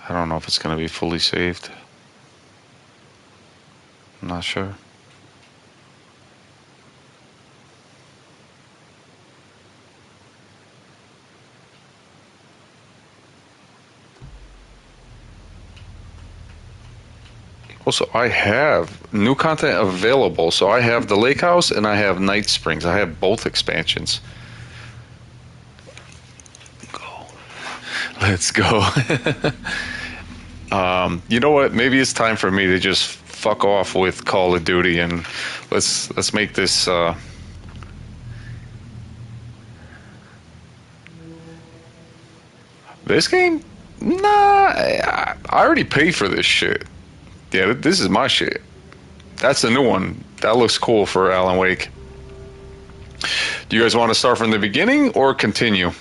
I don't know if it's going to be fully saved. I'm not sure. Also, I have new content available. So I have the Lake House and I have Night Springs. I have both expansions. Go. Let's go. You know what? Maybe it's time for me to just fuck off with Call of Duty and let's make this. This game? Nah, I already paid for this shit. Yeah, this is my shit. That's the new one. That looks cool for Alan Wake. Do you guys want to start from the beginning or continue?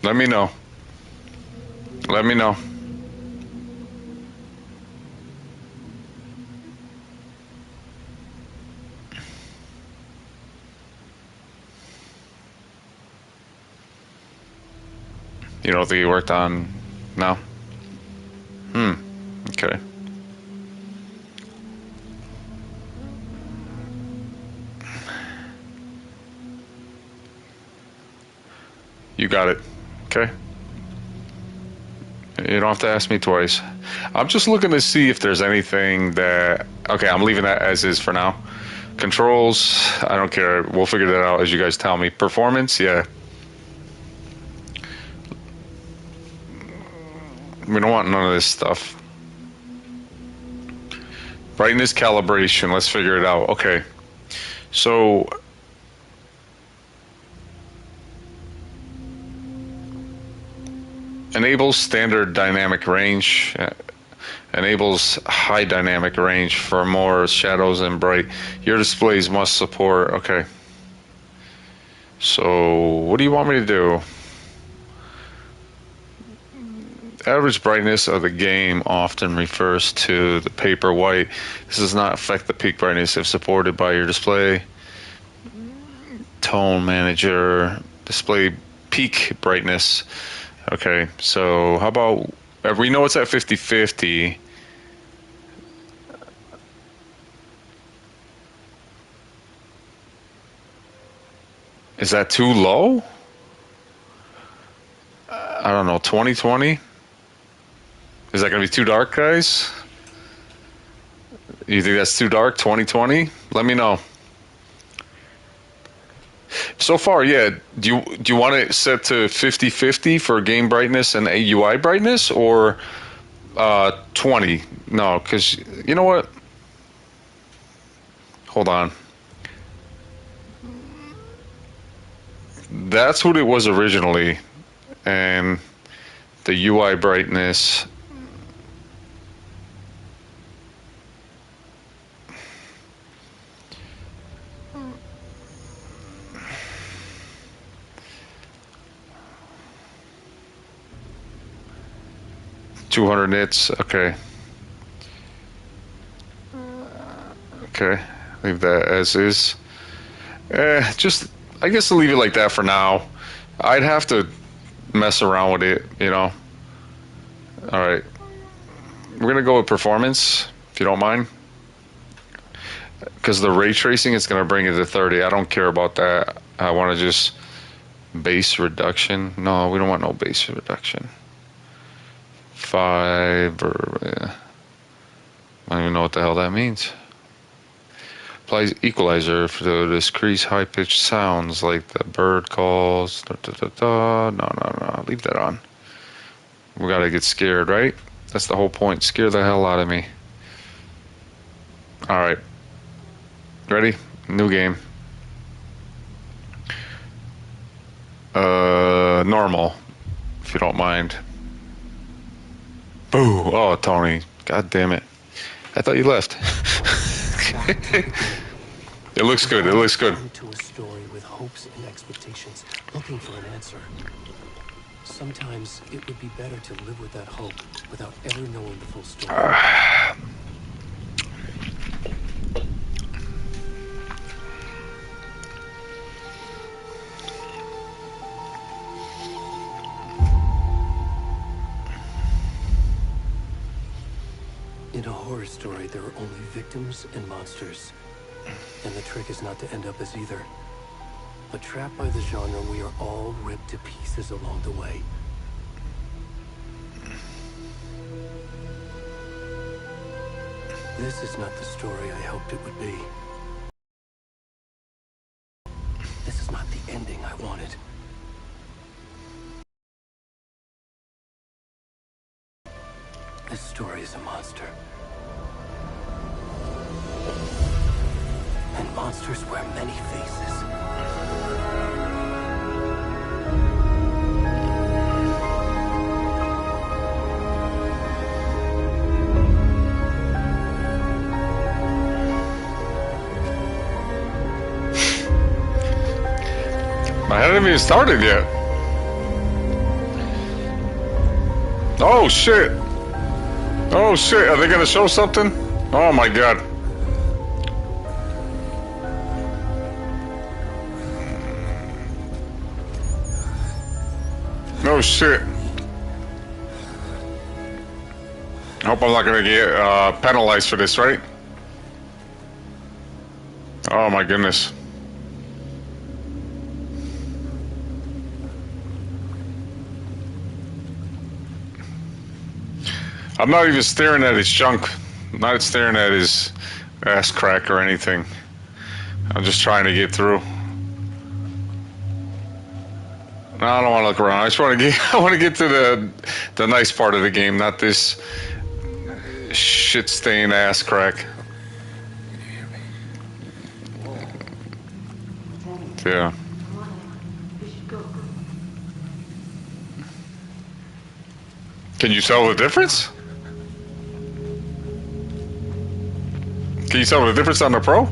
Let me know. Let me know. You don't think you worked on now? Okay. You got it. Okay. You don't have to ask me twice. I'm just looking to see if there's anything that. Okay, I'm leaving that as is for now. Controls, I don't care. We'll figure that out as you guys tell me. Performance, yeah. We don't want none of this stuff. Brightness calibration, let's figure it out. Okay. So enables standard dynamic range, enables high dynamic range for more shadows and bright. Your displays must support. Okay. So what do you want me to do? Average brightness of the game often refers to the paper white. This does not affect the peak brightness if supported by your display. Tone manager, display peak brightness. Okay, so how about, we know it's at 50/50. Is that too low? I don't know, 20/20? Is that going to be too dark, guys? You think that's too dark, 20/20? Let me know. So far, yeah. Do you want it set to 50/50 for game brightness and UI brightness, or 20? No, because you know what? Hold on. That's what it was originally, and the UI brightness. $200 nits. Okay. Okay. Leave that as is. Just, I guess I'll leave it like that for now. I'd have to mess around with it, you know. All right. We're going to go with performance, if you don't mind. Because the ray tracing is going to bring it to 30. I don't care about that. I want to just base reduction. No, we don't want no base reduction. 5 or I don't even know what the hell that means. Applies equalizer to decrease high pitched sounds like the bird calls. Da, da, da, da. No. Leave that on. We gotta get scared, right? That's the whole point. Scare the hell out of me. All right. Ready? New game. Normal, if you don't mind. Boo! Oh, Tony. God damn it. I thought you left. It looks good. It looks good. To a story with hopes and expectations, looking for an answer. Sometimes it would be better to live with that hope without ever knowing the full story. horror story, there are only victims and monsters. And the trick is not to end up as either. But trapped by the genre, we are all ripped to pieces along the way. This is not the story I hoped it would be. This is not the ending I wanted. This story is a monster. And monsters wear many faces. I hadn't even started yet. Oh shit. Oh shit, are they gonna show something? Oh my god. No shit. I hope I'm not gonna get penalized for this, right? Oh my goodness. I'm not even staring at his junk. I'm not staring at his ass crack or anything. I'm just trying to get through. No, I don't want to look around. I just want to get. I want to get to the nice part of the game, not this shit-stained ass crack. Yeah. Can you tell the difference? Can you tell the difference on the Pro?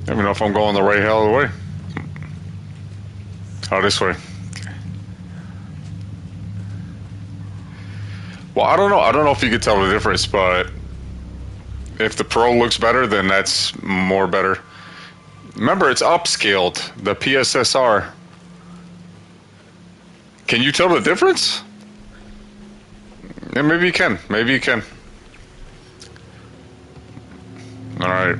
Let me know if I'm going the right hell of the way. Oh, this way. Well, I don't know. I don't know if you could tell the difference, but if the Pro looks better, then that's more better. Remember, it's upscaled, the PSSR. Can you tell the difference? Yeah, maybe you can. Maybe you can. All right.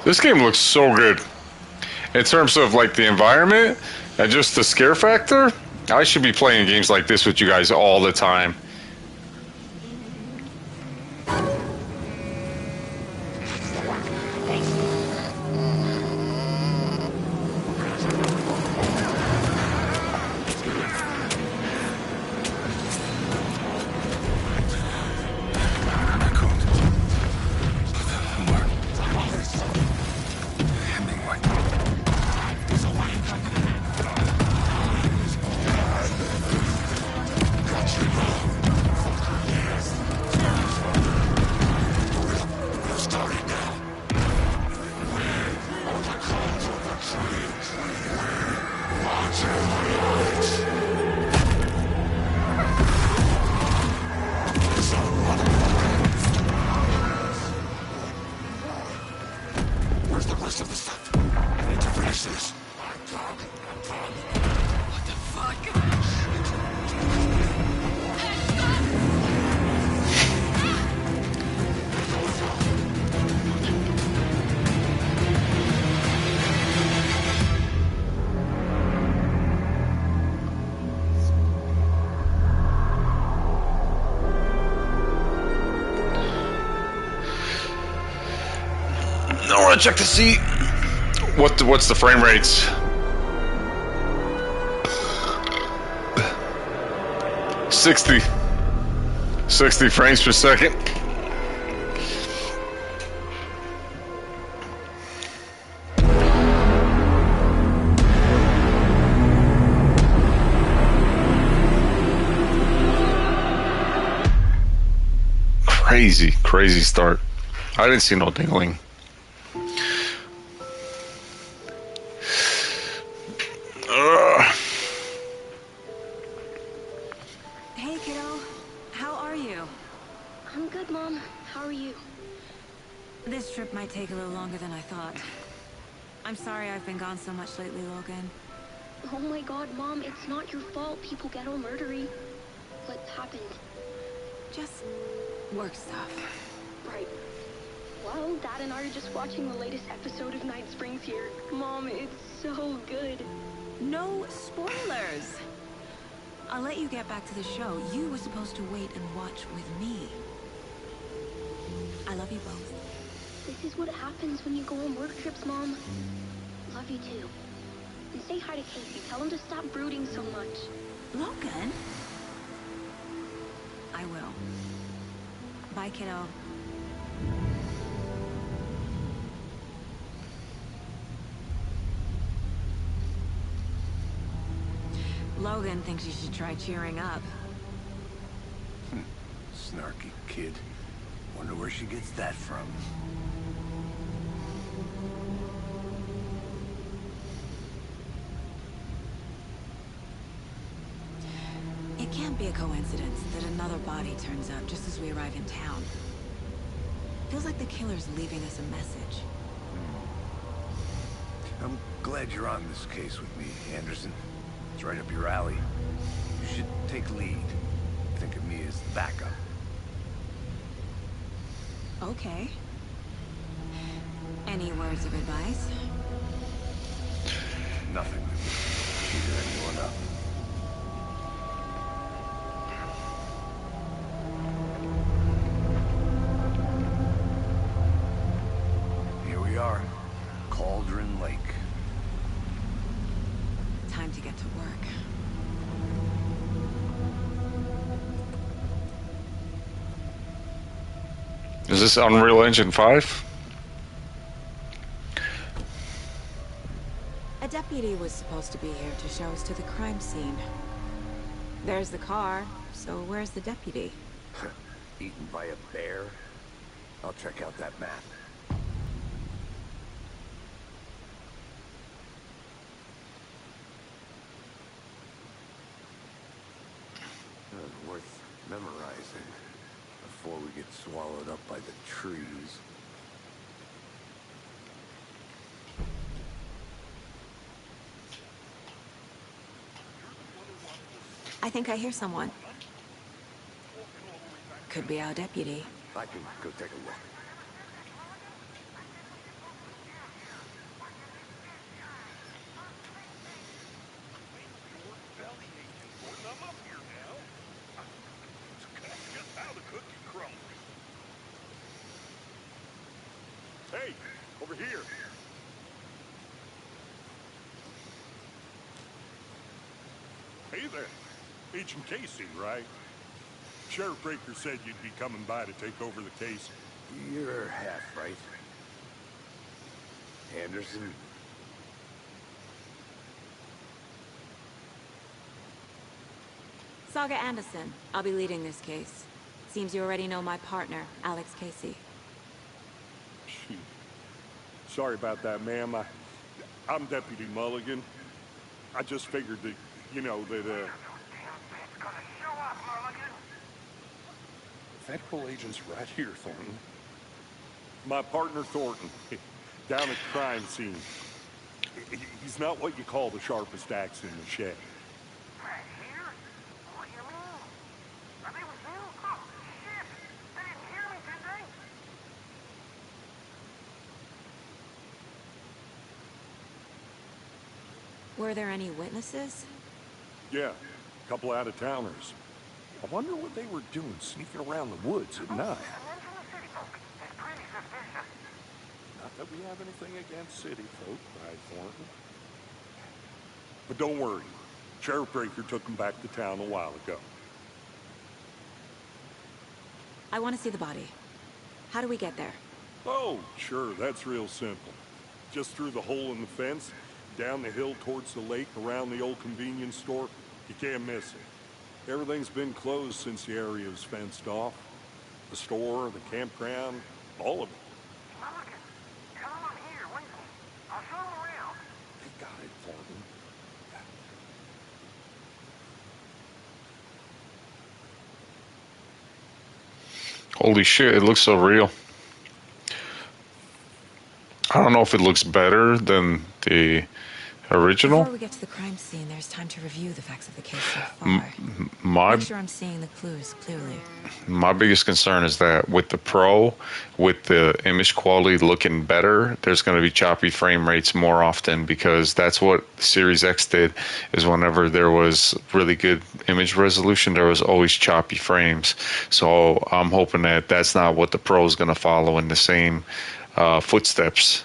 This game looks so good. In terms of like the environment and just the scare factor, I should be playing games like this with you guys all the time. I want to check to see What's the frame rates? 60 frames per second. Crazy start. I didn't see no dingling. Hey, kiddo. How are you? I'm good, Mom. How are you? This trip might take a little longer than I thought. I'm sorry I've been gone so much lately, Logan. Oh my god, Mom, it's not your fault people get all murdery. What happened? Just work stuff. Right. Well, Dad and I are just watching the latest episode of Night Springs here. Mom, it's so good. No spoilers! I'll let you get back to the show. You were supposed to wait and watch with me. I love you both. This is what happens when you go on work trips, Mom. Love you too. And say hi to Casey. Tell him to stop brooding so much. Logan? I will. Bye, kiddo. Logan thinks you should try cheering up. Snarky kid. Wonder where she gets that from. It can't be a coincidence that another body turns up just as we arrive in town. Feels like the killer's leaving us a message. I'm glad you're on this case with me, Anderson. It's right up your alley. You should take lead. Think of me as the backup. Okay. Any words of advice? Nothing that would cheer anyone up. Here we are. Cauldron Lake. Time to get to work. Is this Unreal Engine 5? A deputy was supposed to be here to show us to the crime scene. There's the car, so where's the deputy? Eaten by a bear? I'll check out that map. Worth memorizing before we get swallowed up by the trees. I think I hear someone. Could be our deputy. I can go take a look. Hey, over here. Hey there. Agent Casey, right? Sheriff Breaker said you'd be coming by to take over the case. You're half right. Anderson. Saga Anderson. I'll be leading this case. Seems you already know my partner, Alex Casey. Shoot. Sorry about that, ma'am. I'm Deputy Mulligan. I just figured that, you know, that, Federal agents right here, Thornton. my partner Thornton, down at the crime scene. He's not what you call the sharpest axe in the shed. Right here? What do you mean? Are they with you? Oh, shit! They didn't hear me, did they? Were there any witnesses? Yeah, a couple out-of-towners. I wonder what they were doing sneaking around the woods at night. And then from the city folk. It's pretty suspicious. Not that we have anything against city folk, right, Thornton? But don't worry. Sheriff Breaker took him back to town a while ago. I want to see the body. How do we get there? Oh, sure, that's real simple. Just through the hole in the fence, down the hill towards the lake, around the old convenience store. You can't miss it. Everything's been closed since the area was fenced off. The store, the campground, all of it. Mulligan, tell him I'm here, wait for me. I'll show him around. You got it, Thornton. Holy shit, it looks so real. I don't know if it looks better than the original. Before we get to the crime scene, there's time to review the facts of the case so far. My Make sure I'm seeing the clues clearly. my biggest concern is that with the Pro, with the image quality looking better, there's going to be choppy frame rates more often, because that's what Series X did, is whenever there was really good image resolution, there was always choppy frames. So I'm hoping that that's not what the Pro is going to follow in the same footsteps.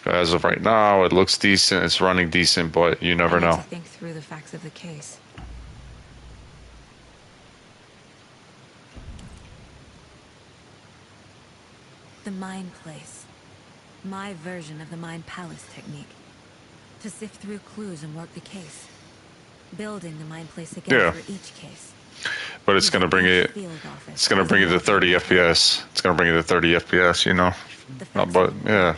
As of right now, it looks decent, it's running decent, but you never I need know. to think through the facts of the case. The Mind Place. My version of the Mind Palace technique. To sift through clues and work the case. Building the Mind Place again Yeah. for each case. But it's going to bring it. Field office. It's going to bring it to 30 FPS. It's going to bring it to 30 FPS. You know. The No, facts but of- yeah,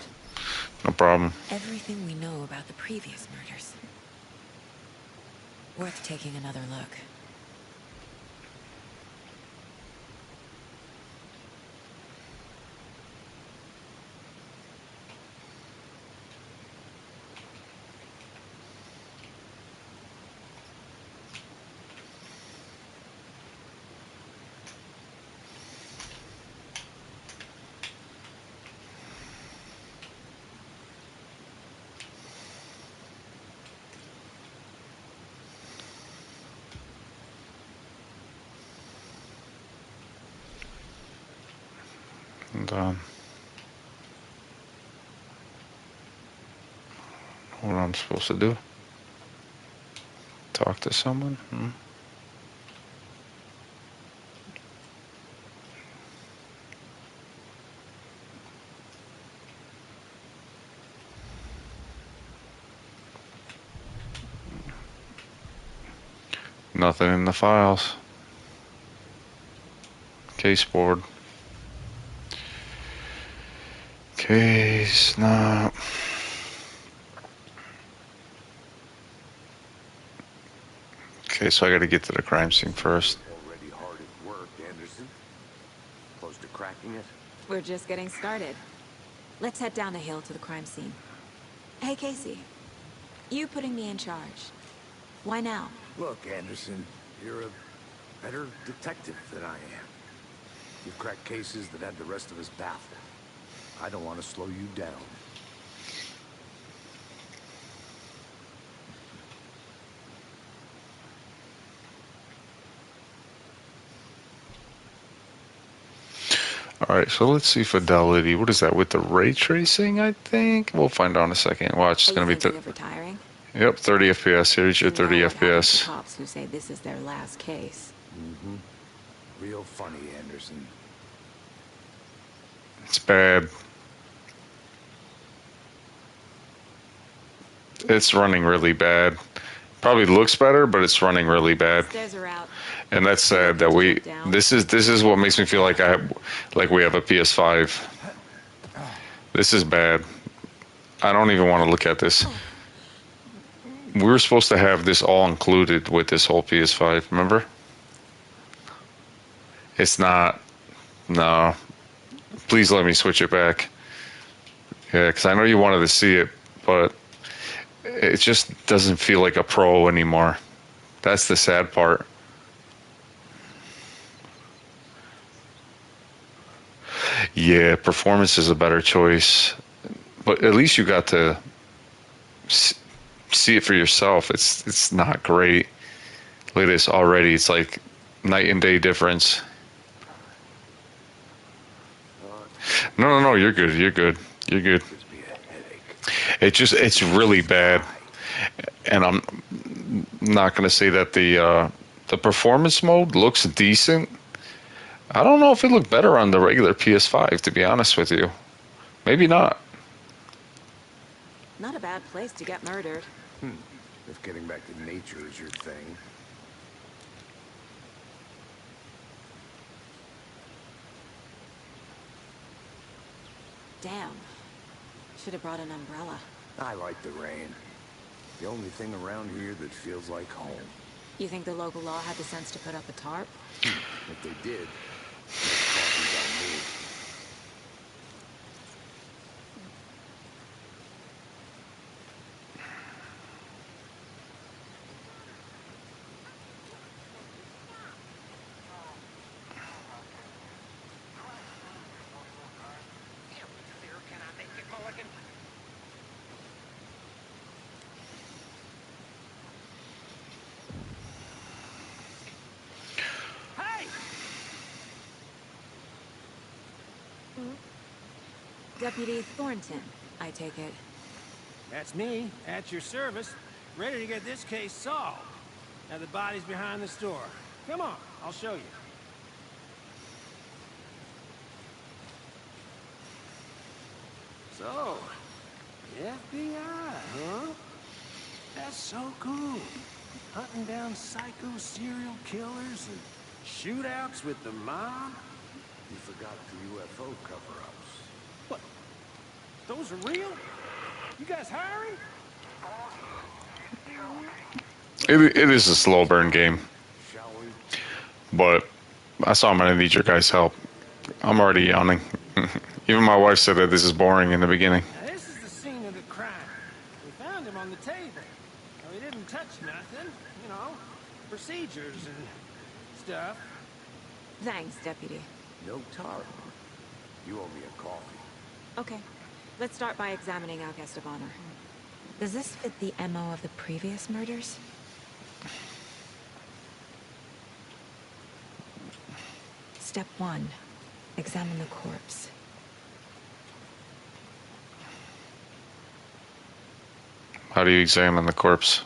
no problem. Everything we know about the previous murders. Worth taking another look. And what I'm supposed to do? Talk to someone? Nothing in the files. Case board. Case not. Okay, so I got to get to the crime scene first. Already hard at work, Anderson. Close to cracking it? We're just getting started. Let's head down the hill to the crime scene. Hey, Casey. You putting me in charge. Why now? Look, Anderson, you're a better detective than I am. You've cracked cases that had the rest of us baffled. I don't want to slow you down. All right, so let's see fidelity. What is that with the ray tracing? I think we'll find out in a second. Watch, it's Are gonna you be thinking of retiring? yep, 30 FPS. Here's your You 30 know what happens to FPS. cops who say this is their last case. Real funny, Anderson. It's bad. It's running really bad. Probably looks better, but it's running really bad. Stairs are out. And that's sad that we. This is what makes me feel like we have a PS5. This is bad. I don't even want to look at this. We were supposed to have this all included with this whole PS5. Remember? It's not. No. Please let me switch it back. Yeah, because I know you wanted to see it, but it just doesn't feel like a Pro anymore. That's the sad part. Yeah, performance is a better choice, but at least you got to see it for yourself. It's not great. Look at this already. It's like night and day difference. No, you're good. You're good. You're good. Gives me a headache. It's really bad, and I'm not gonna say that the performance mode looks decent. I don't know if it looked better on the regular PS5, to be honest with you. Maybe not. Not a bad place to get murdered. If getting back to nature is your thing. Damn. Should have brought an umbrella. I like the rain. The only thing around here that feels like home. You think the local law had the sense to put up a tarp? If they did, that's coffee's on me. Sir, can I make it, Mulligan? Hey! Deputy Thornton, I take it. That's me, at your service, ready to get this case solved. Now the body's behind the store. Come on, I'll show you. So, the FBI, huh? That's so cool. Hunting down psycho serial killers and shootouts with the mob. You forgot the UFO cover-ups. What? Those are real? You guys hiring? It is a slow burn game, Shall we? but that's all I'm gonna need your guys' help. I'm already yawning. Even my wife said that this is boring in the beginning. Now, this is the scene of the crime. We found him on the table. Now, he didn't touch nothing, you know, procedures and stuff. Thanks, Deputy. No tarp. You owe me a coffee. Okay. Let's start by examining our guest of honor. Does this fit the MO of the previous murders? Step 1. Examine the corpse. How do you examine the corpse?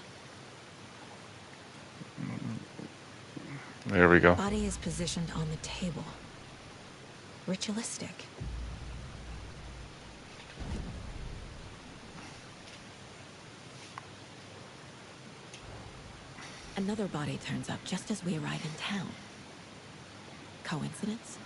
There we go. Body is positioned on the table. Ritualistic. Another body turns up just as we arrive in town. Coincidence?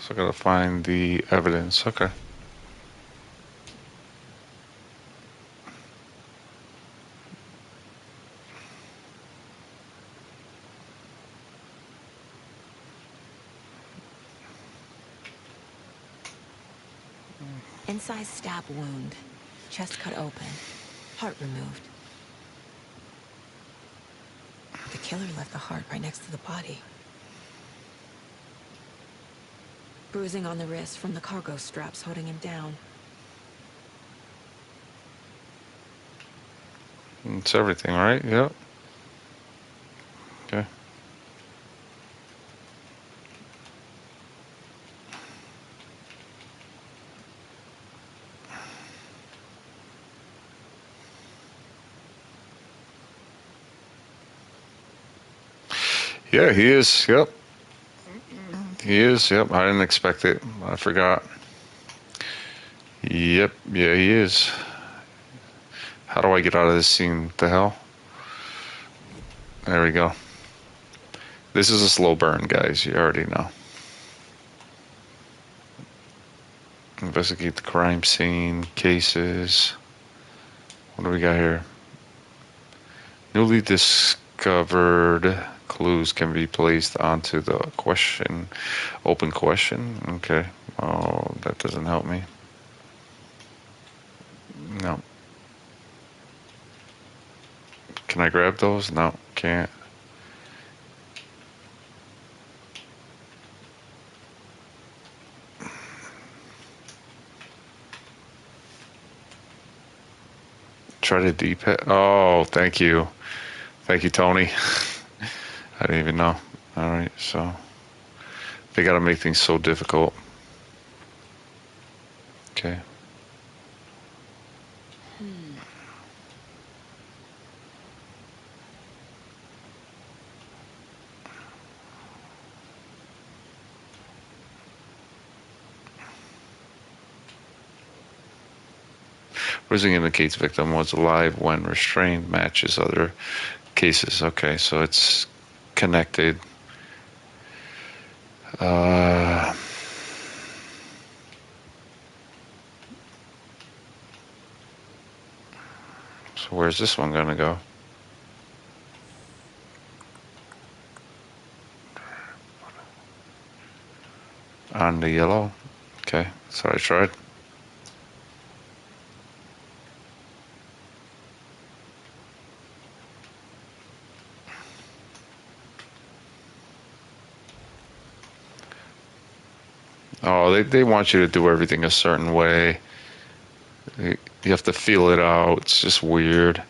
So I gotta find the evidence. Okay. Incised stab wound. Chest cut open. Heart removed. The killer left the heart right next to the body. Bruising on the wrist from the cargo straps holding him down. It's everything, right? Yep. Okay. Yeah, he is. Yep. He is. Yep. I didn't expect it. I forgot. Yep. Yeah, he is. How do I get out of this scene? What the hell? There we go. This is a slow burn, guys. You already know. Investigate the crime scene, cases. What do we got here? Newly discovered clues can be placed onto the question. Open question. Okay. Oh, that doesn't help me. No. Can I grab those? No, can't. Try to D-pad. Oh, thank you. Thank you, Tony. I didn't even know. All right, so they got to make things so difficult. Okay. Bruising indicates victim was alive when restrained, matches other cases. Okay, so it's connected. So where's this one gonna go? On the yellow. Okay, so I tried. Oh, they want you to do everything a certain way. You have to feel it out. It's just weird.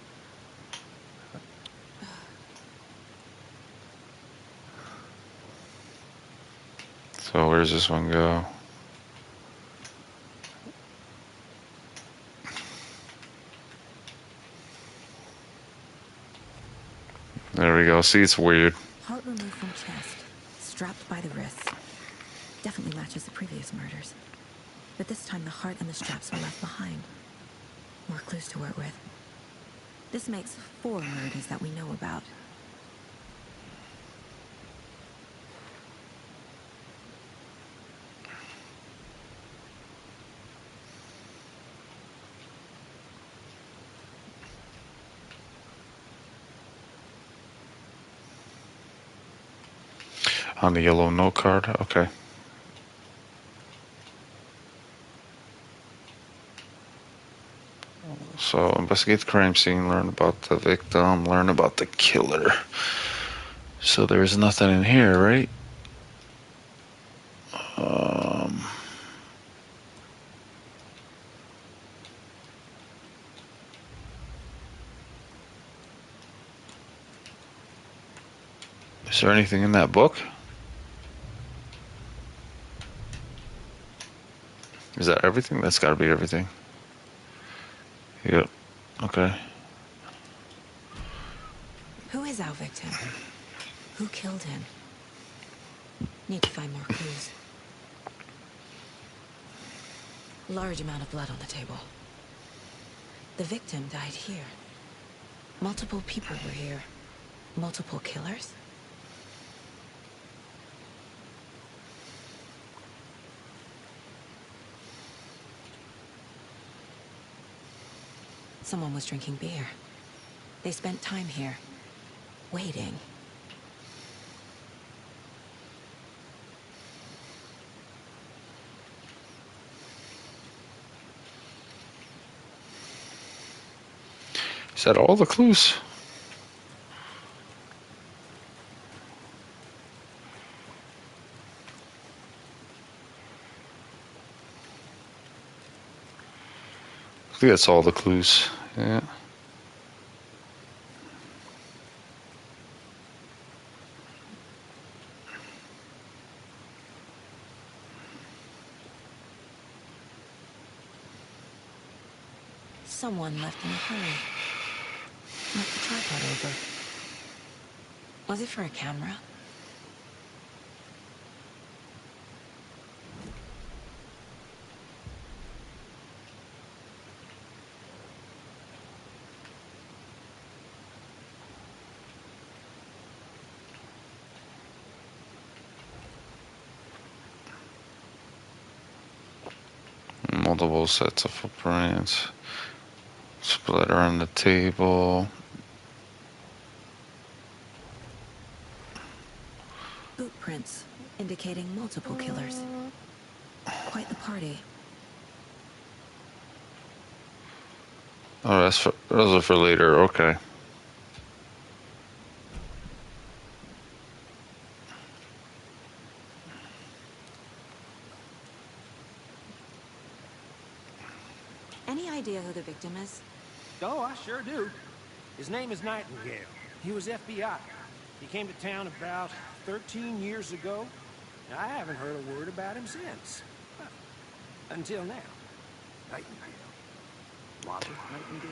So where's this one go? There we go. See, it's weird. Heart removed from chest, strapped by the wrists. Definitely matches the previous murders. But this time the heart and the straps were left behind. More clues to work with. This makes 4 murders that we know about. On the yellow note card. Okay. So investigate the crime scene, learn about the victim, learn about the killer. So there's nothing in here, right? Is there anything in that book? Is that everything? That's got to be everything. Yep. Okay. Who is our victim? Who killed him? Need to find more clues. Large amount of blood on the table. The victim died here. Multiple people were here. Multiple killers? Someone was drinking beer. They spent time here, waiting. Is that all the clues? I think that's all the clues. Yeah. Someone left in a hurry. Knocked the tripod over. Was it for a camera? Multiple sets of footprints. Splitter on the table. Boot prints, indicating multiple killers. Quite the party. Oh, those are for later. Okay. Any idea who the victim is? Oh, I sure do. His name is Nightingale. He was FBI. He came to town about 13 years ago. I haven't heard a word about him since. Until now. Nightingale. Robert Nightingale?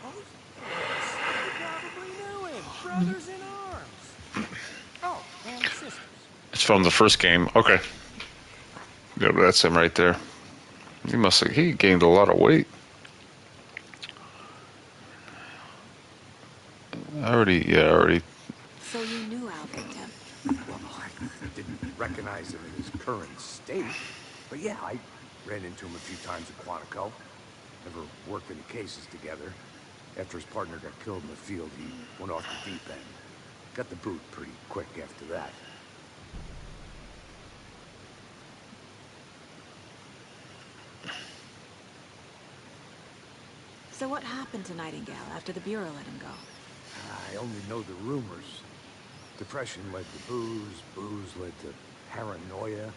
Oh, yes. You probably knew him. Brothers in arms. Oh, and sisters. It's from the first game. Okay. Yeah, that's him right there. He gained a lot of weight. I already. So you knew Al Victim? Well, I didn't recognize him in his current state. But yeah, I ran into him a few times at Quantico. Never worked any cases together. After his partner got killed in the field, he went off the deep end. Got the boot pretty quick after that. So what happened to Nightingale after the Bureau let him go? I only know the rumors. Depression led to booze, booze led to paranoia.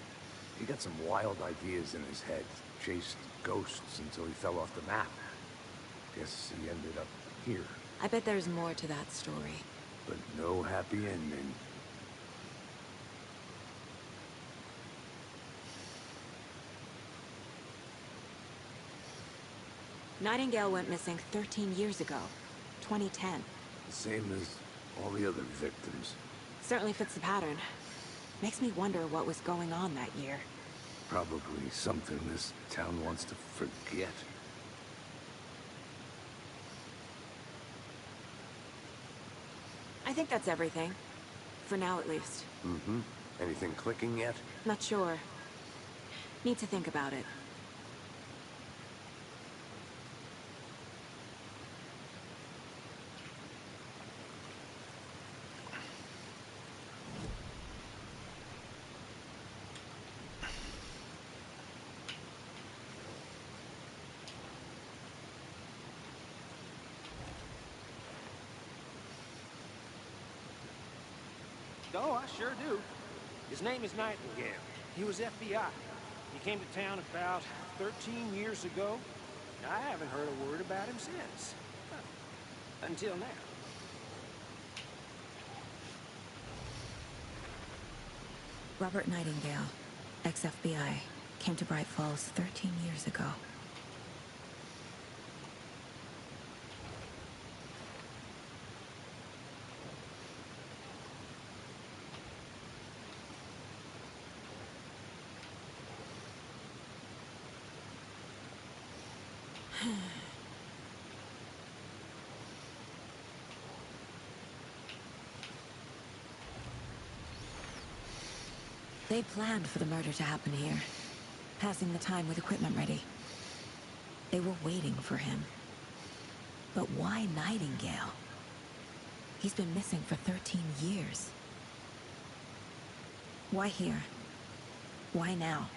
He got some wild ideas in his head, chased ghosts until he fell off the map. Guess he ended up here. I bet there's more to that story. But no happy ending. Nightingale went missing 13 years ago, 2010. The same as all the other victims. Certainly fits the pattern. Makes me wonder what was going on that year. Probably something this town wants to forget. I think that's everything. For now, at least. Mm-hmm. Anything clicking yet? Not sure. Need to think about it. Oh, I sure do. His name is Nightingale. He was FBI. He came to town about 13 years ago. I haven't heard a word about him since. Until now. Robert Nightingale, ex-FBI, came to Bright Falls 13 years ago. They planned for the murder to happen here, passing the time with equipment ready. They were waiting for him. But why Nightingale? He's been missing for 13 years. Why here? Why now?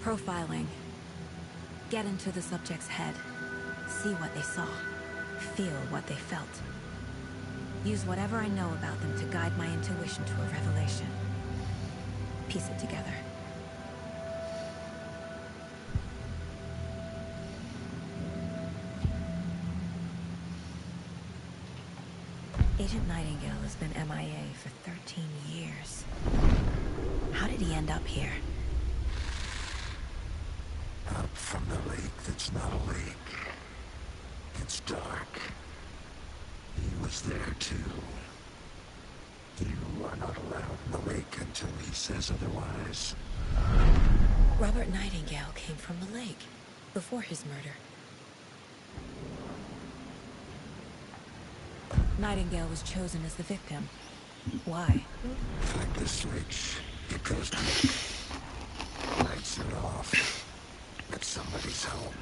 Profiling. Get into the subject's head. See what they saw. Feel what they felt. Use whatever I know about them to guide my intuition to a revelation. Piece it together. Agent Nightingale has been MIA for 13 years. How did he end up here? Up from the lake that's not a lake. It's dark. He was there too. You are not allowed in the lake until he says otherwise. Robert Nightingale came from the lake before his murder. Nightingale was chosen as the victim. Why? Flick the switch. It goes dark. Lights it off. But somebody's home.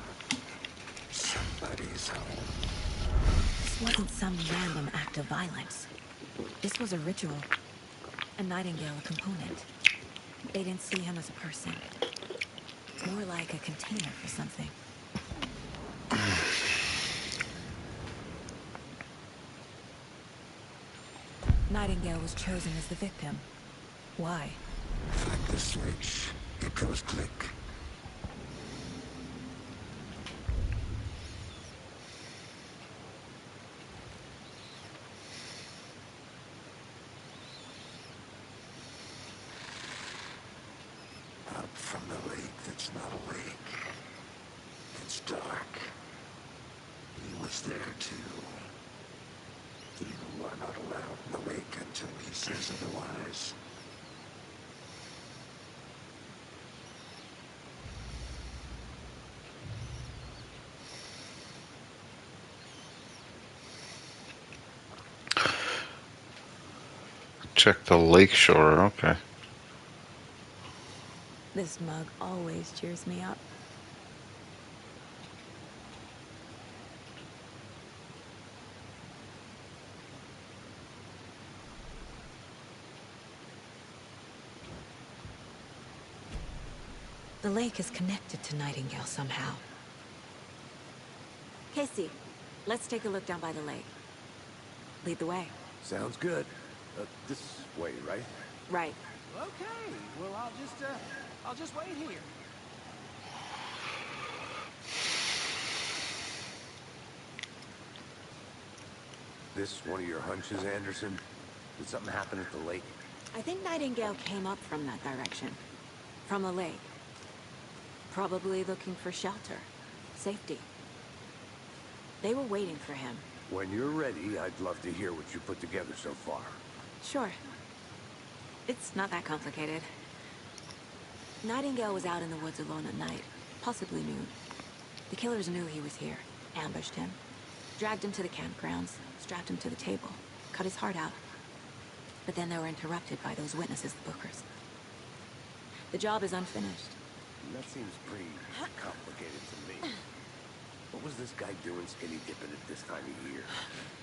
Somebody's home. This wasn't some random act of violence. This was a ritual. A Nightingale component. They didn't see him as a person. More like a container for something. Nightingale was chosen as the victim. Why? Flick the switch. It goes click. Up from the lake that's not a lake. It's dark. He was there too. You are not allowed in the lake until he says otherwise. Check the lake shore. Okay. This mug always cheers me up. The lake is connected to Nightingale somehow. Casey, let's take a look down by the lake. Lead the way. Sounds good. This way, right? Right. Okay, well, I'll just wait here. This one of your hunches, Anderson? Did something happen at the lake? I think Nightingale came up from that direction. From the lake. Probably looking for shelter. Safety. They were waiting for him. When you're ready, I'd love to hear what you put together so far. Sure. It's not that complicated. Nightingale was out in the woods alone at night, possibly noon. The killers knew he was here, ambushed him, dragged him to the campgrounds, strapped him to the table, cut his heart out. But then they were interrupted by those witnesses, the Bookers. The job is unfinished. That seems pretty complicated to me. What was this guy doing skinny dipping at this time of year?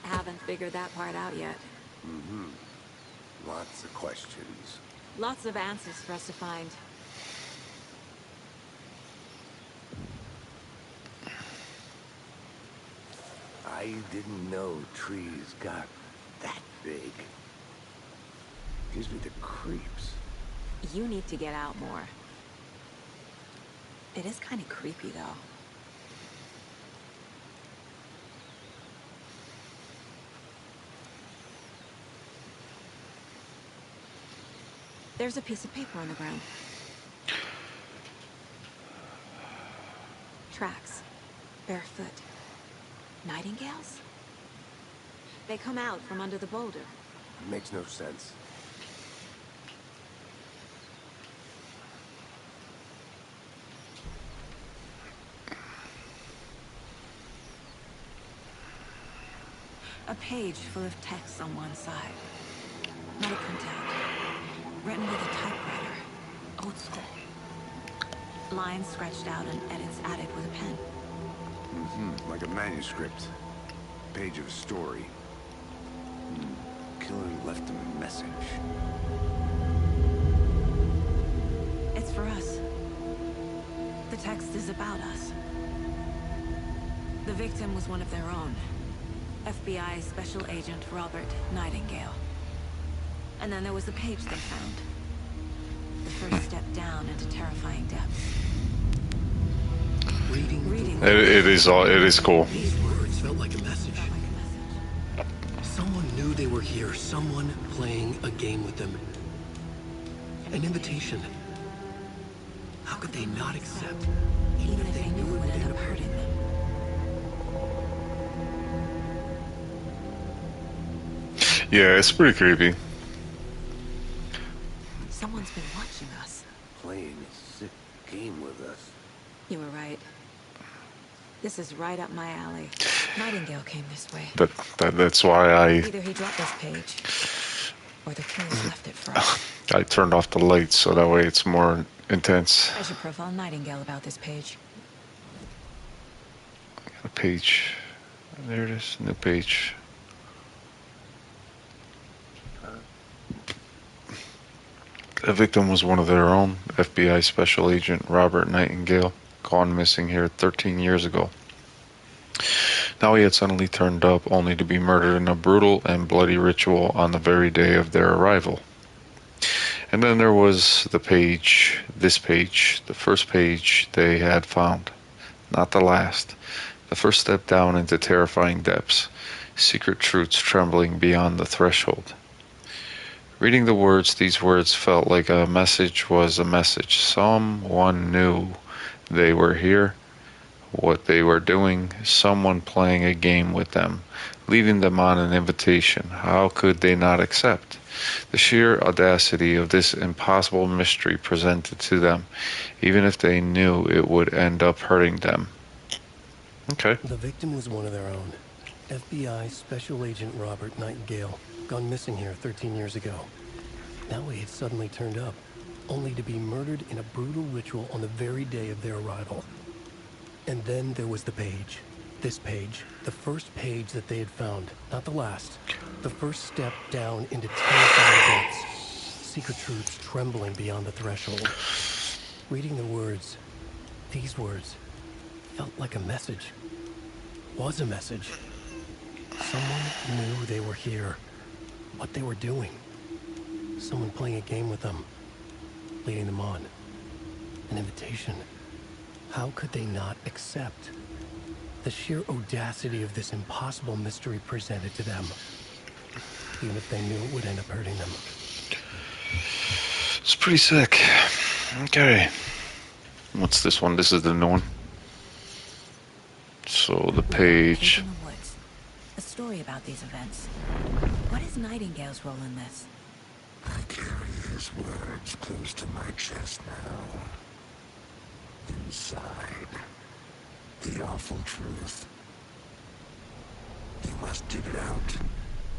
Haven't figured that part out yet. Mm-hmm. Lots of questions. Lots of answers for us to find. I didn't know trees got that big. Gives me the creeps. You need to get out more. It is kind of creepy, though. There's a piece of paper on the ground. Tracks. Barefoot. Nightingales? They come out from under the boulder. Makes no sense. A page full of text on one side. Not a printout. Written with a typewriter. Old school. Lines scratched out and edits added with a pen. Mm-hmm. Like a manuscript. Page of a story. Killer left him a message. It's for us. The text is about us. The victim was one of their own. FBI Special Agent Robert Nightingale. And then there was the page they found. The first step down into terrifying depths. Reading. It is cool. These words felt like a message. Someone knew they were here. Someone playing a game with them. An invitation. How could they not accept? Even if they knew it would end up hurting them. Yeah, it's pretty creepy. Someone's been watching us. Playing a sick game with us. You were right. This is right up my alley. Nightingale came this way. That's why Either he dropped this page, or the killers left it for us. I turned off the lights so that way it's more intense. I should profile Nightingale about this page. A page. There it is. New page. The victim was one of their own, FBI Special Agent Robert Nightingale, gone missing here 13 years ago. Now he had suddenly turned up only to be murdered in a brutal and bloody ritual on the very day of their arrival. And then there was the page, this page, the first page they had found. Not the last. The first step down into terrifying depths. Secret truths trembling beyond the threshold. Reading the words, these words felt like a message was a message. Someone knew they were here, what they were doing, someone playing a game with them, leading them on an invitation. How could they not accept? The sheer audacity of this impossible mystery presented to them, even if they knew it would end up hurting them. Okay. The victim was one of their own. FBI Special Agent Robert Nightingale, gone missing here 13 years ago. Now he had suddenly turned up, only to be murdered in a brutal ritual on the very day of their arrival. And then there was the page. This page, the first page that they had found, not the last. The first step down into terrifying depths. Secret truths trembling beyond the threshold. Reading the words, these words, felt like a message. Was a message. Someone knew they were here, what they were doing. Someone playing a game with them, leading them on. An invitation. How could they not accept? The sheer audacity of this impossible mystery presented to them, even if they knew it would end up hurting them. It's pretty sick. Okay. What's this one? This is the new one. So the page. In the woods. A story about these events. What is Nightingale's role in this? I carry his words close to my chest now. Inside, the awful truth. You must dig it out.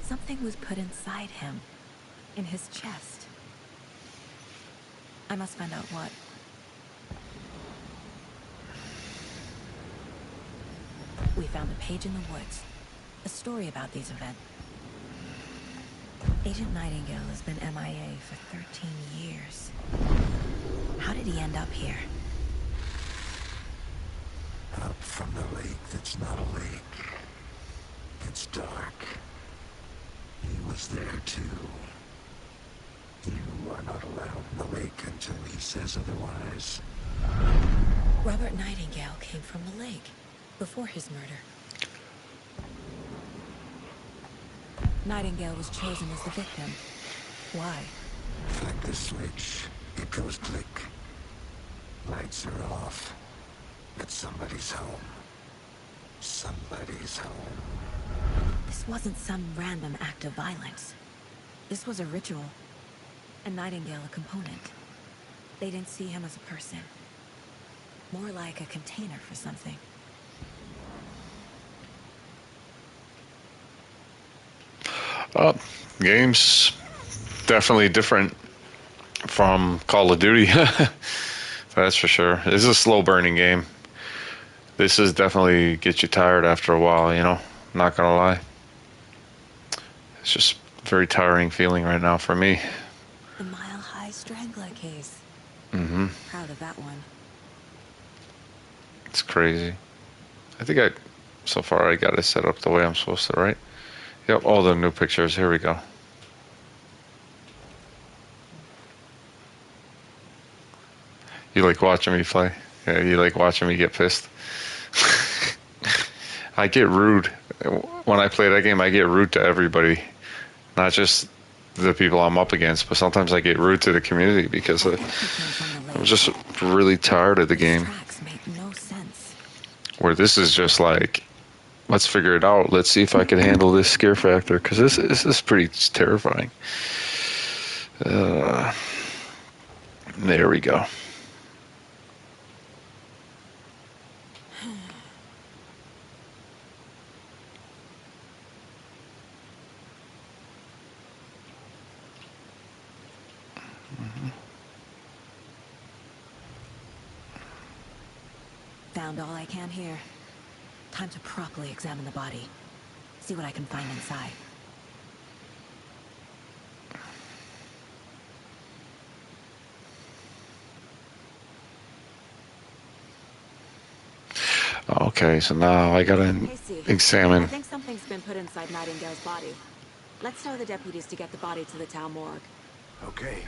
Something was put inside him. In his chest. I must find out what. We found a page in the woods. A story about these events. Agent Nightingale has been MIA for 13 years. How did he end up here? Up from the lake that's not a lake. It's dark. He was there too. You are not allowed in the lake until he says otherwise. Robert Nightingale came from the lake before his murder. Nightingale was chosen as the victim. Why? Flick the switch. It goes click. Lights are off. But somebody's home. Somebody's home. This wasn't some random act of violence. This was a ritual. And Nightingale a component. They didn't see him as a person. More like a container for something. Games definitely different from Call of Duty. That's for sure. This is a slow burning game. This is definitely get you tired after a while, you know, not gonna lie. It's just a very tiring feeling right now for me. The Mile High Strangler case. Mm-hmm. Proud of that one. It's crazy. I think so far I got it set up the way I'm supposed to, right? Yep, all the new pictures. Here we go. You like watching me play? Yeah, you like watching me get pissed? I get rude. When I play that game, I get rude to everybody. Not just the people I'm up against, but sometimes I get rude to the community because I'm just really tired of the game. Tracks make no sense. Where this is just like, let's figure it out. Let's see if I can handle this scare factor, because this is pretty terrifying. There we go. Found all I can here. Time to properly examine the body. See what I can find inside. Okay, so now I gotta Casey, examine. I think something's been put inside Nightingale's body. Let's tell the deputies to get the body to the town morgue. Okay.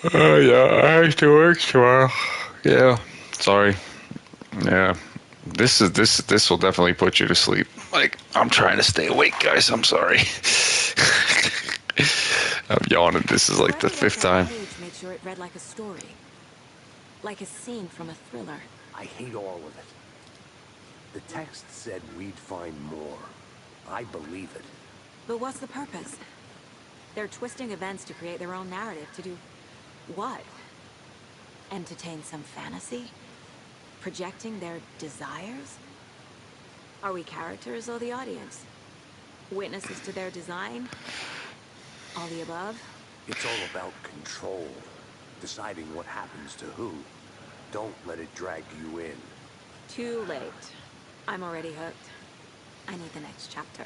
Oh yeah, I have to work tomorrow. Yeah, sorry. Yeah, this will definitely put you to sleep. Like I'm trying to stay awake, guys. I'm sorry. I'm yawning. This is like the Whoever wrote fifth that time. page made sure it read like a story. Like a scene from a thriller. I hate all of it. The text said we'd find more. I believe it. But what's the purpose? They're twisting events to create their own narrative. To do what? Entertain some fantasy? Projecting their desires? Are we characters or the audience? Witnesses to their design? All the above? It's all about control. Deciding what happens to who. Don't let it drag you in. Too late. I'm already hooked. I need the next chapter.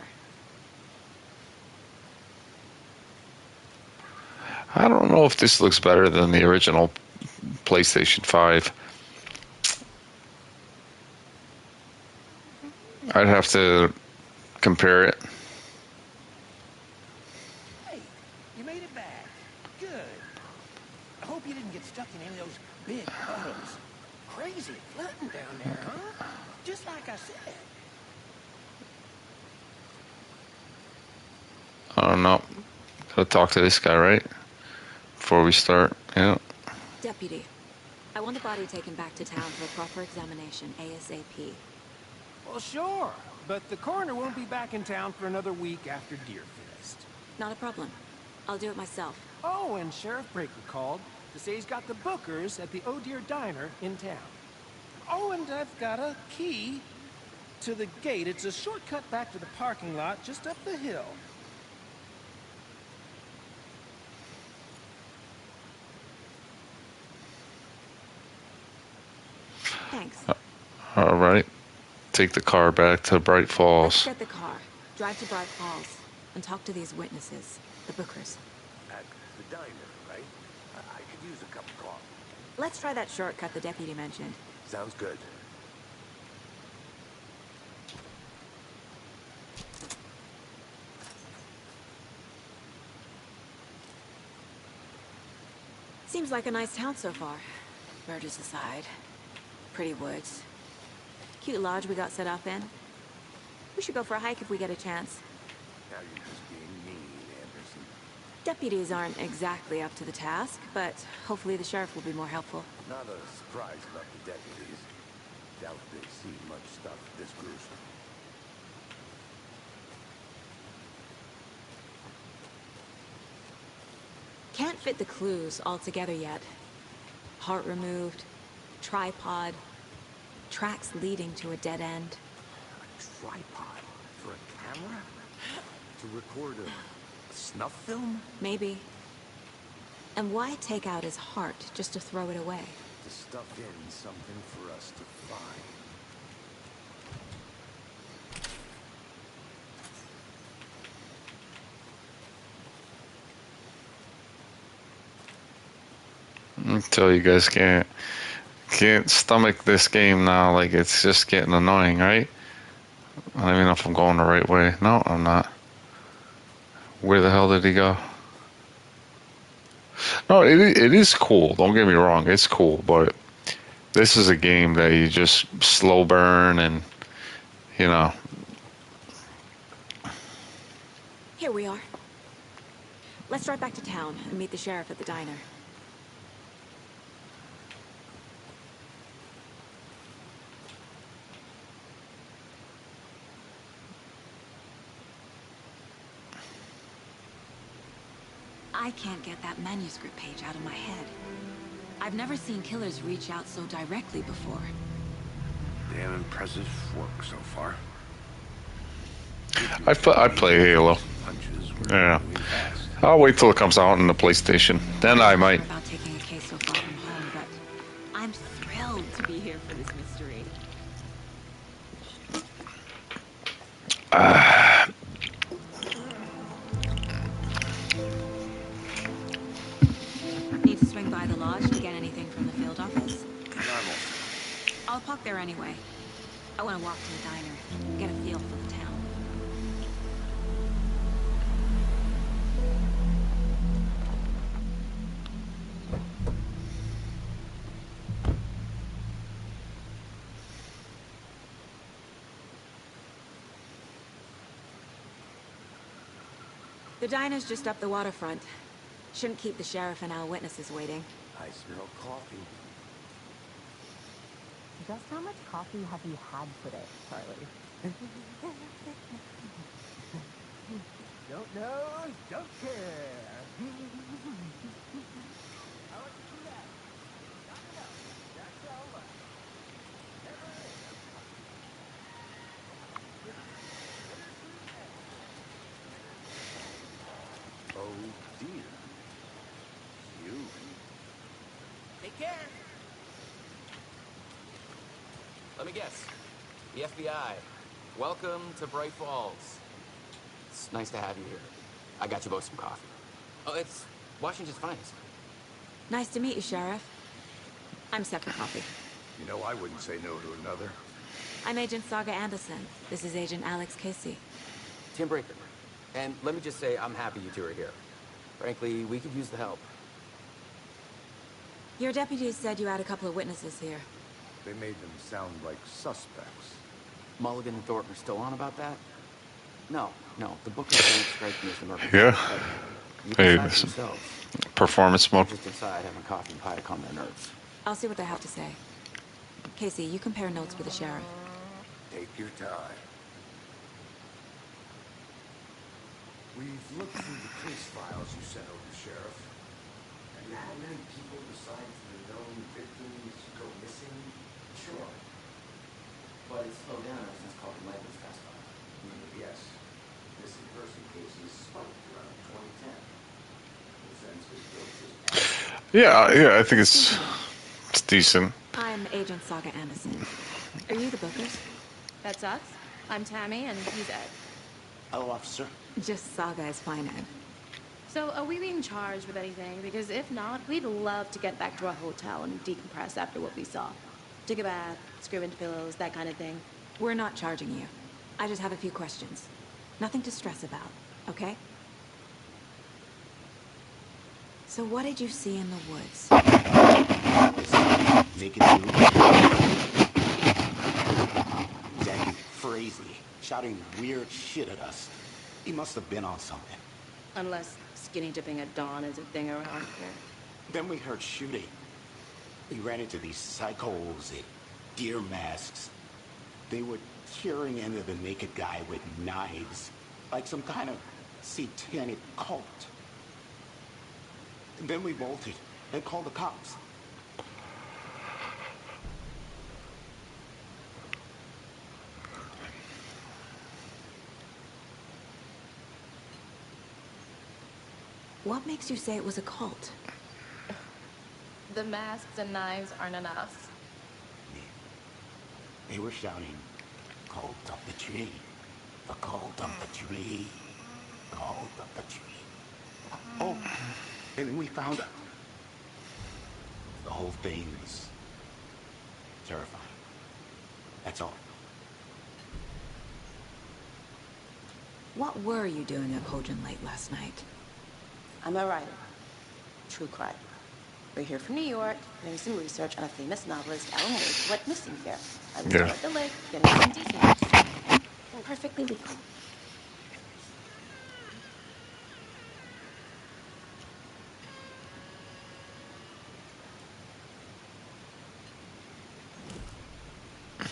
I don't know if this looks better than the original PlayStation 5. I'd have to compare it. Hey, you made it back. Good. I hope you didn't get stuck in any of those big puddles. Crazy flooding down there, huh? Just like I said. I don't know. Gotta talk to this guy, right? Before we start. Yeah. Deputy, I want the body taken back to town for a proper examination, ASAP. Well, sure. But the coroner won't be back in town for another week after Deerfest. Not a problem. I'll do it myself. Oh, and Sheriff Breaker called to say he's got the bookers at the Oh Deer Diner in town. Oh, and I've got a key to the gate. It's a shortcut back to the parking lot just up the hill. Thanks. All right. Take the car back to Bright Let's Falls. get the car, drive to Bright Falls, and talk to these witnesses, the bookers. At the diner, right? I could use a cup of coffee. Let's try that shortcut the deputy mentioned. Sounds good. Seems like a nice town so far. Murders aside. Pretty woods. Cute lodge we got set up in. We should go for a hike if we get a chance. Now you're just being mean, Anderson. Deputies aren't exactly up to the task, but hopefully the sheriff will be more helpful. Not a surprise about the deputies. Doubt they see much stuff this gruesome. Can't fit the clues all together yet. Heart removed, tripod, tracks leading to a dead end. A tripod for a camera? To record a snuff film? Maybe. And why take out his heart just to throw it away? To stuff in something for us to find. Until you guys can't stomach this game now. Like it's just getting annoying, right? I don't even know if I'm going the right way. No, I'm not. Where the hell did he go? No, it is cool. Don't get me wrong. It's cool, but this is a game that you just slow burn and, you know. Here we are. Let's drive back to town and meet the sheriff at the diner. I can't get that manuscript page out of my head. I've never seen killers reach out so directly before. Damn impressive work so far. I play Halo. Yeah. I'll wait till it comes out on the PlayStation. Then I might. About taking a case so far from home, but I'm thrilled to be here for this mystery. Need to swing by the lodge to get anything from the field office? Normal. I'll park there anyway. I want to walk to the diner, get a feel for the town. The diner's just up the waterfront. Shouldn't keep the sheriff and our witnesses waiting. I smell coffee. Just how much coffee have you had today, Charlie? Don't know, don't care. I'll let you do that. Not enough. That's all right. Never is. Oh dear. You. Take care. Let me guess. The FBI. Welcome to Bright Falls. It's nice to have you here. I got you both some coffee. Oh, it's Washington's finest. Nice to meet you, Sheriff. I'm set for coffee. You know, I wouldn't say no to another. I'm Agent Saga Anderson. This is Agent Alex Casey. Tim Breaker. And let me just say, I'm happy you two are here. Frankly, we could use the help. Your deputies said you had a couple of witnesses here. They made them sound like suspects. Mulligan and Thornton are still on about that? No. The Bookers don't strike me as the murder. Yeah. Hey, this performance mode. Just inside having coffee and pie to calm their nerves. I'll see what they have to say. Casey, you compare notes with the sheriff. Take your time. We've looked through the case files you sent over, Sheriff. Have you had many people besides the known victims go missing? Sure. But it's slowed down ever since Carlton Lake was classified. Yes. Missing person cases spiked around 2010. The census built just... Yeah, I think it's decent. I'm Agent Saga Anderson. Are you the Bookers? That's us. I'm Tammy, and he's Ed. Hello, officer. Just Saga is fine, Ed. So, are we being charged with anything? Because if not, we'd love to get back to our hotel and decompress after what we saw. Take a bath, scream into pillows, that kind of thing. We're not charging you. I just have a few questions. Nothing to stress about, okay? So what did you see in the woods? Naked dude. He's acting crazy, shouting weird shit at us. He must have been on something. Unless skinny dipping at dawn is a thing around here. Then we heard shooting. We ran into these psychos in deer masks. They were tearing into the naked guy with knives, like some kind of satanic cult. And then we bolted and called the cops. What makes you say it was a cult? The masks and knives aren't enough. They were shouting, "Cult of the tree, the cult of the tree, cult of the tree." Oh, and then we found out. The whole thing was terrifying. That's all. What were you doing at Hojan Lake last night? I'm a writer. True crime. We're here from New York, doing some research on a famous novelist, Alan Wake, went missing here. I was at the lake, getting some details. Perfectly legal.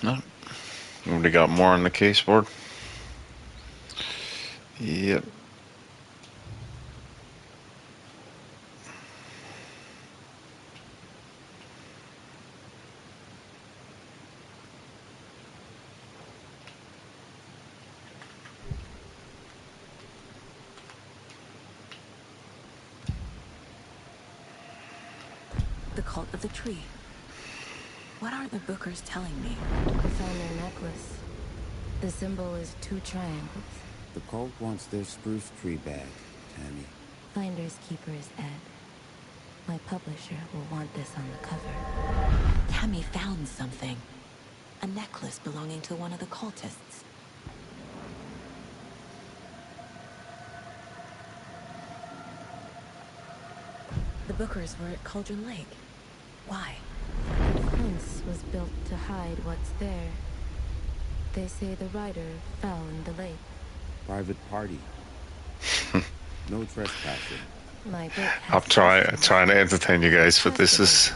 No. We got more on the case board. Yep. The cult of the tree. What are the Bookers telling me? I found their necklace. The symbol is 2 triangles. The cult wants their spruce tree back, Tammy. Finders keepers, Ed. My publisher will want this on the cover. Tammy found something. A necklace belonging to one of the cultists. The Bookers were at Cauldron Lake. Why? The fence was built to hide what's there. They say the rider fell in the lake. Private party. No trespassing. My book I'm trying to entertain you guys, but this is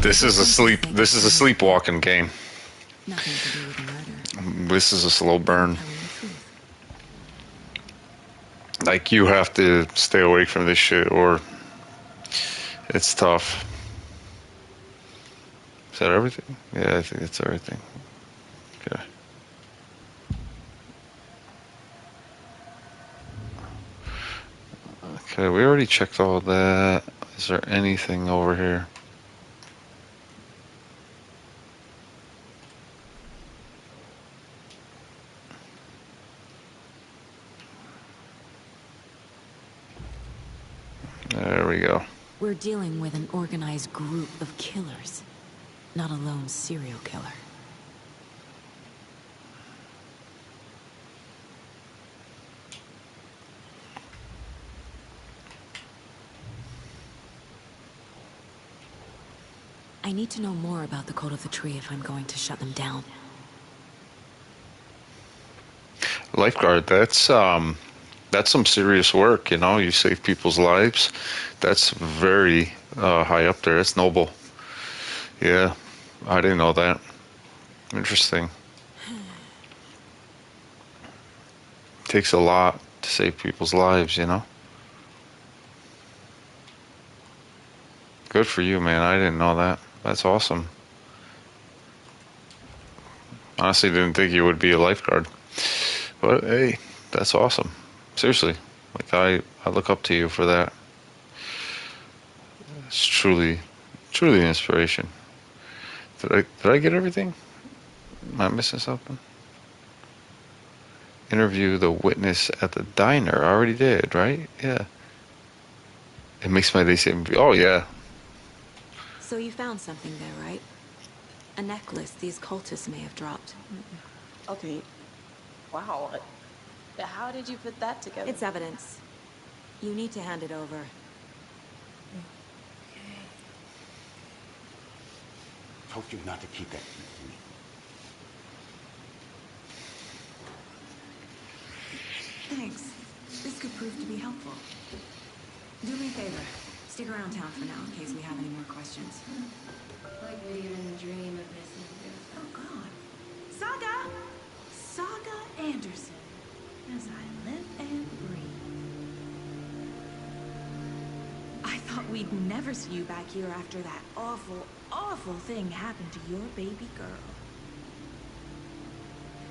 a sleepwalking game. Nothing to do with the murder. This is a slow burn. Like, you have to stay awake from this shit, or it's tough. Is that everything? Yeah, I think that's everything. Okay. Okay, we already checked all that. Is there anything over here? There we go. We're dealing with an organized group of killers, not a lone serial killer. I need to know more about the Code of the Tree if I'm going to shut them down. Lifeguard, that's some serious work, you know. You save people's lives. That's very high up there. That's noble. Yeah, I didn't know that. Interesting. Takes a lot to save people's lives, you know. Good for you, man. I didn't know that. That's awesome. Honestly, didn't think you would be a lifeguard. But hey, that's awesome. Seriously. Like, I look up to you for that. It's truly an inspiration. Did I get everything? Am I missing something? Interview the witness at the diner. I already did, right? Yeah. It makes my day seem... Oh, yeah. So you found something there, right? A necklace these cultists may have dropped. Okay. Wow. How did you put that together? It's evidence. You need to hand it over. Told you not to keep that from me. Thanks. This could prove to be helpful. Do me a favor. Stick around town for now in case we have any more questions. Like we even dream of missing this. Oh, God. Saga! Saga Anderson. As I live and breathe. I thought we'd never see you back here after that awful, awful thing happened to your baby girl.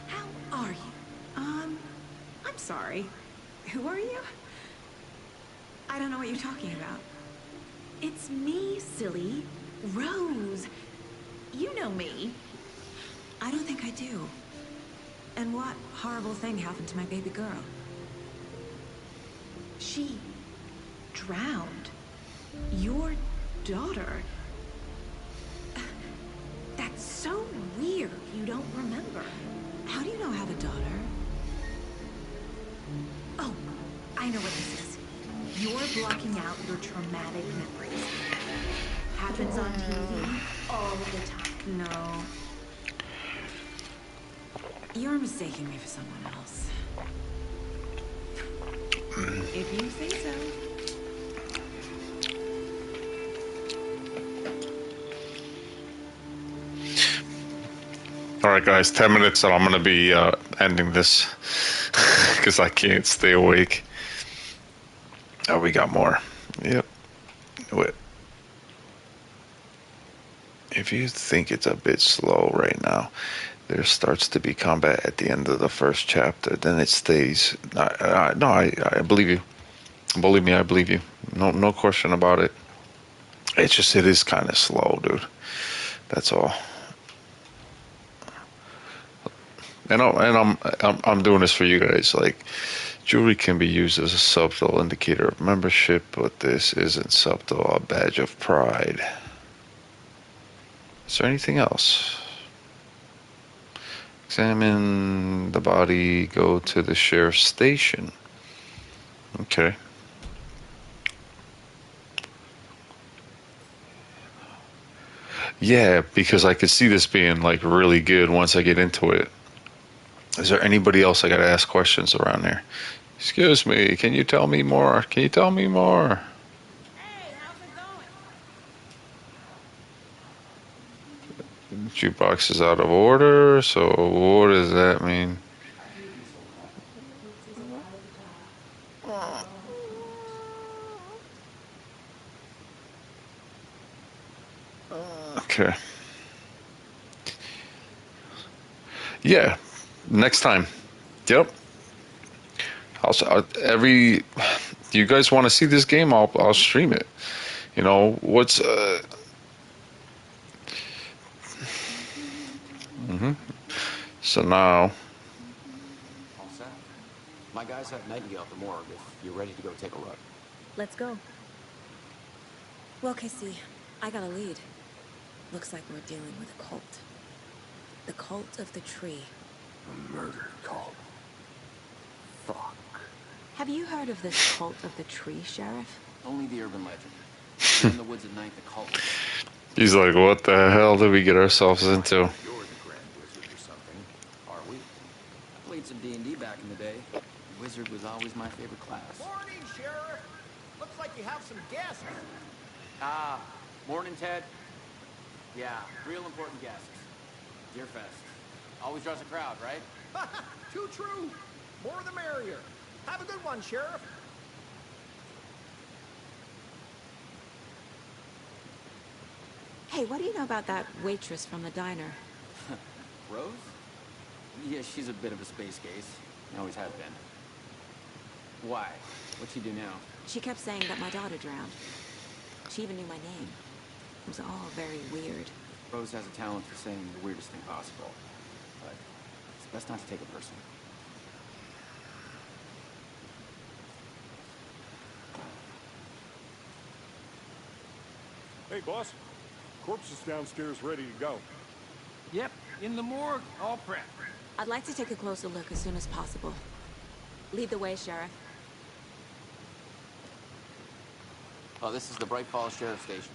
How are you? I'm sorry. Who are you? I don't know what you're talking about. It's me, silly. Rose. You know me. I don't think I do. And what horrible thing happened to my baby girl? She drowned. Your daughter. That's so weird you don't remember. How do you know I have a daughter? Oh, I know what this is. You're blocking out your traumatic memories. Happens on TV all the time. No. You're mistaking me for someone else. If you say so. All right, guys, 10 minutes and I'm going to be ending this because I can't stay awake. Oh, we got more. Yep. Wait. If you think it's a bit slow right now, there starts to be combat at the end of the first chapter. Then it stays. No, I believe you. Believe me, I believe you. No question about it. It's just, it is kind of slow, dude. That's all. And I'm doing this for you guys. Like, jewelry can be used as a subtle indicator of membership, but this isn't subtle. A badge of pride. Is there anything else? Examine the body. Go to the sheriff's station. Okay. Yeah, because I could see this being like really good once I get into it. Is there anybody else I gotta ask questions around there? Excuse me, can you tell me more? Can you tell me more? Jukebox is out of order, so what does that mean? Okay. Yeah, next time. Yep. Every. Do you guys want to see this game? I'll stream it. You know what's. So now. All set. My guys have Nightingale at the morgue if you're ready to go take a look. Let's go. Well, Casey, I got a lead. Looks like we're dealing with a cult. The cult of the tree. A murder cult. Fuck. Have you heard of this cult of the tree, Sheriff? Only the urban legend. You're in the woods at night, the cult. He's like, what the hell did we get ourselves into? You're the Grand Wizard or something, are we? I played some D&D back in the day. Wizard was always my favorite class. Morning, Sheriff. Looks like you have some guests. Ah, morning, Ted. Yeah, real important guests. Deerfest. Always draws a crowd, right? Too true. More the merrier. Have a good one, Sheriff. Hey, what do you know about that waitress from the diner? Rose? Yeah, she's a bit of a space case. Always has been. Why? What'd she do now? She kept saying that my daughter drowned. She even knew my name. It was all very weird. Rose has a talent for saying the weirdest thing possible. But it's best not to take it personally. Hey, boss. Corpse is downstairs ready to go. Yep, in the morgue, all prepped. I'd like to take a closer look as soon as possible. Lead the way, Sheriff. Oh, this is the Bright Falls Sheriff Station.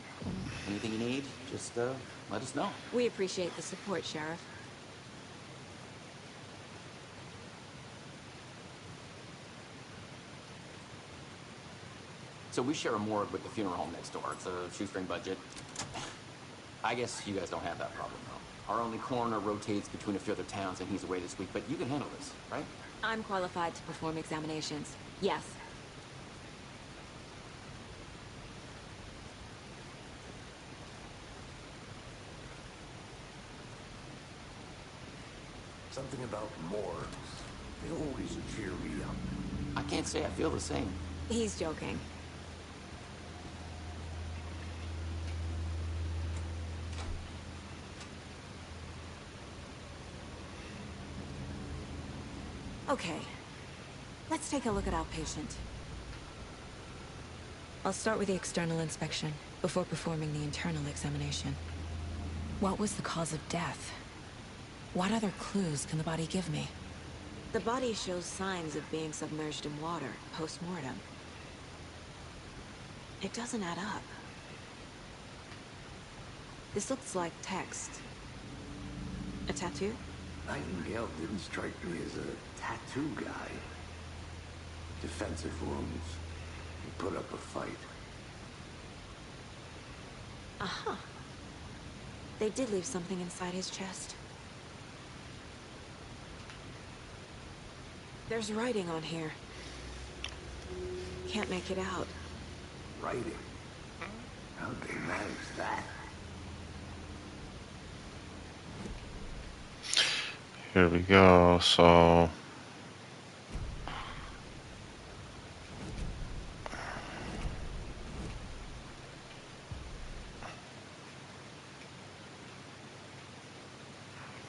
Anything you need, just let us know. We appreciate the support, Sheriff. So we share a morgue with the funeral home next door. It's a shoestring budget. I guess you guys don't have that problem, though. Our only coroner rotates between a few other towns, and he's away this week, but you can handle this, right? I'm qualified to perform examinations. Yes. Something about morgues. They always cheer me up. I can't say I feel the same. He's joking. Okay. Let's take a look at our patient. I'll start with the external inspection before performing the internal examination. What was the cause of death? What other clues can the body give me? The body shows signs of being submerged in water post-mortem. It doesn't add up. This looks like text. A tattoo? Nightingale didn't strike me as a tattoo guy. Defensive wounds. He put up a fight. Uh-huh. They did leave something inside his chest. There's writing on here. Can't make it out. Writing? How'd they manage that? Here we go, so...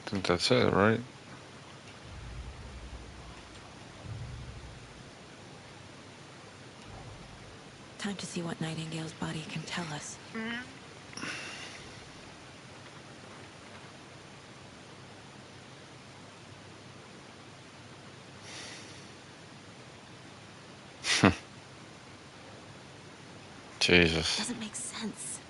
I think that's it, right? Time to see what Nightingale's body can tell us. Jesus. Doesn't make sense.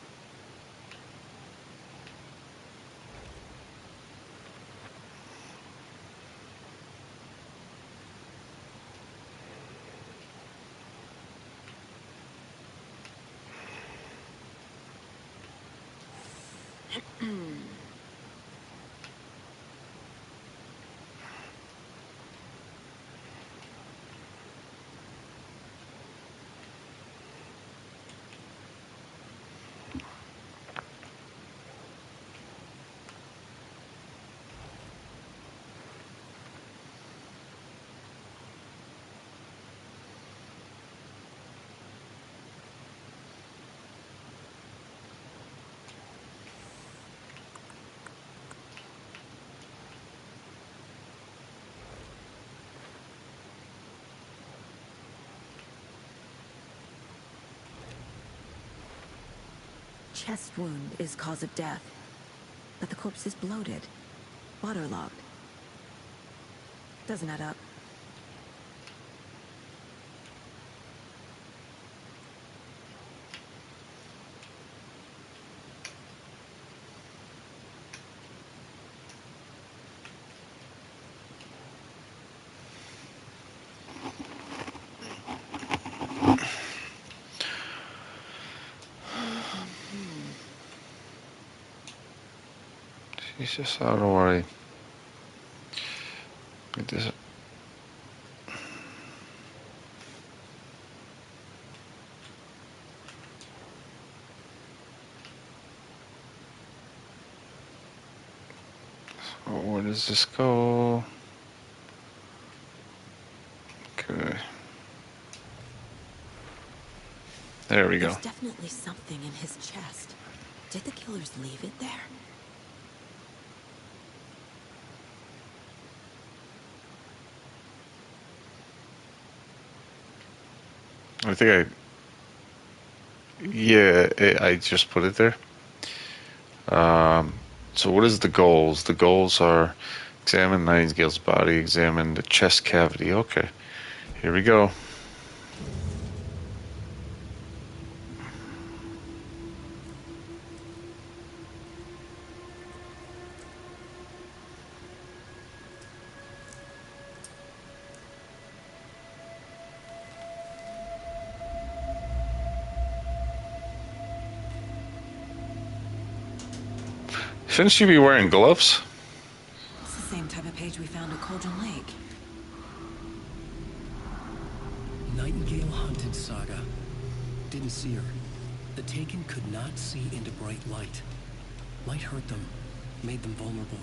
Chest wound is cause of death, but the corpse is bloated, waterlogged. Doesn't add up. Jesus, don't worry. It is. So where does this go? Okay. There we go. There's definitely something in his chest. Did the killers leave it there? I think I just put it there. So what is the goals? The goals are examine Nightingale's body, examine the chest cavity. Okay, here we go. Shouldn't she be wearing gloves? It's the same type of page we found at Cauldron Lake. Nightingale hunted Saga. Didn't see her. The Taken could not see into bright light. Light hurt them, made them vulnerable.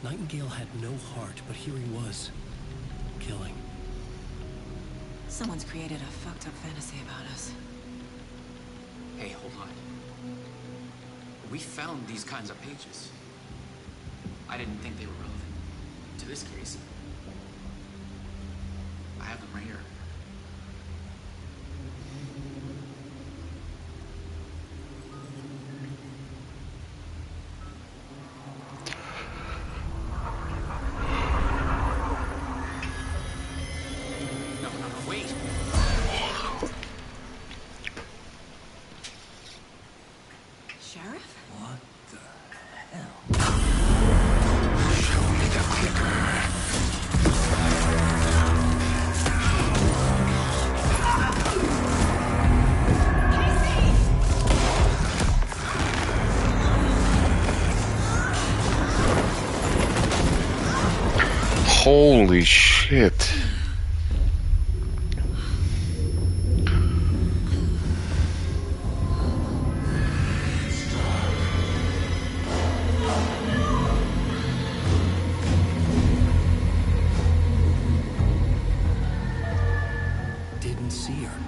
Nightingale had no heart, but here he was, killing. Someone's created a fucked up fantasy about us. Hey, hold on. We found these kinds of pages. I didn't think they were relevant to this case. I have them right here. No, wait. Sheriff? What the hell? Show me the clicker. Holy shit. Didn't see her.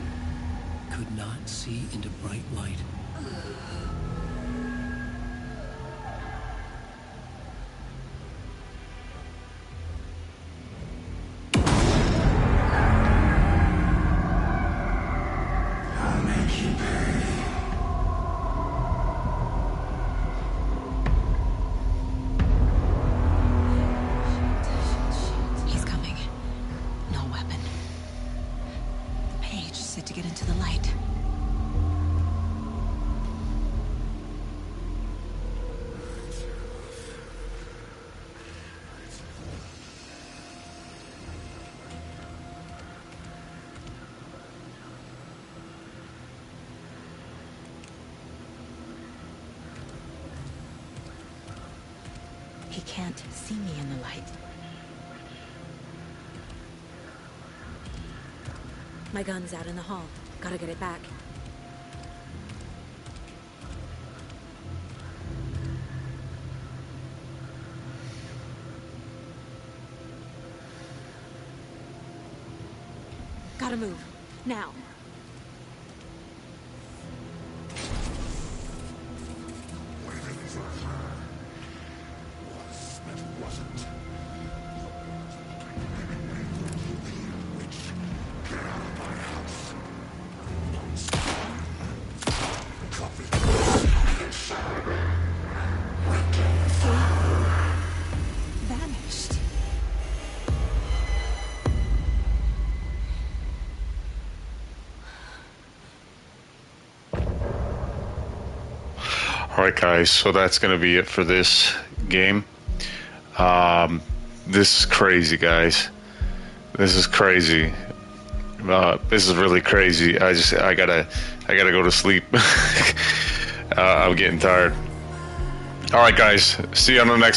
Could not see into bright light. I'll make you pay. He's coming. No weapon. The page said to get into the light. He can't see me in the light. My gun's out in the hall. Gotta get it back. Gotta move. Now. Vanished. Alright guys, so that's going to be it for this game. This is crazy, guys. This is crazy. This is really crazy. I gotta go to sleep. I'm getting tired. Alright guys, see you on the next